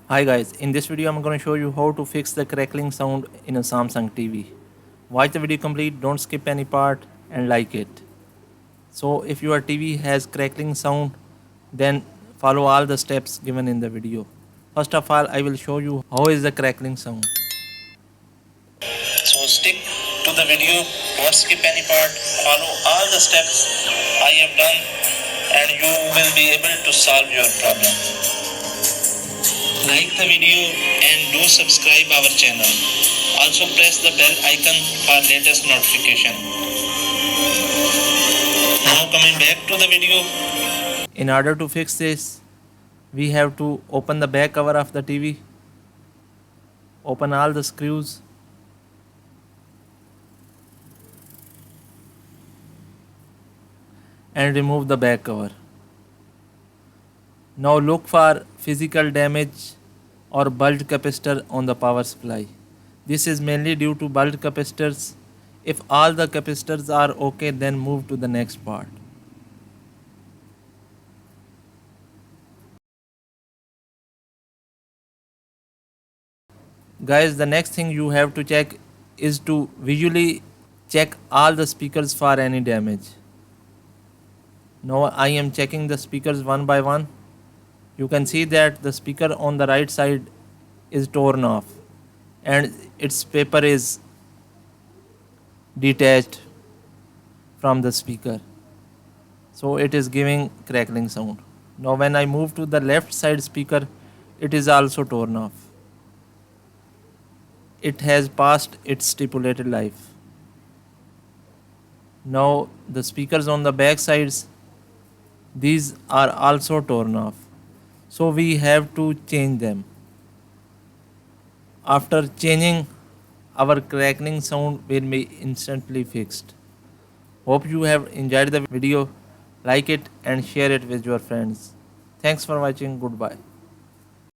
Hi guys, in this video I'm going to show you how to fix the crackling sound in a Samsung TV. Watch the video complete, don't skip any part and like it. So if your TV has crackling sound, then follow all the steps given in the video. First of all, I will show you how is the crackling sound. So stick to the video, don't skip any part, follow all the steps I have done and you will be able to solve your problem. Like the video and do subscribe our channel. Also press the bell icon for latest notification. Now coming back to the video. In order to fix this, we have to open the back cover of the TV. Open all the screws. And remove the back cover. Now look for physical damage or bulged capacitor on the power supply. This is mainly due to bulged capacitors. If all the capacitors are okay, then move to the next part. Guys, the next thing you have to check is to visually check all the speakers for any damage. Now I am checking the speakers one by one. You can see that the speaker on the right side is torn off and its paper is detached from the speaker, so it is giving crackling sound. Now when I move to the left side speaker, it is also torn off. It has passed its stipulated life. Now the speakers on the back sides, these are also torn off, so we have to change them. After changing, our crackling sound will be instantly fixed. Hope you have enjoyed the video. Like it and share it with your friends. Thanks for watching. Goodbye.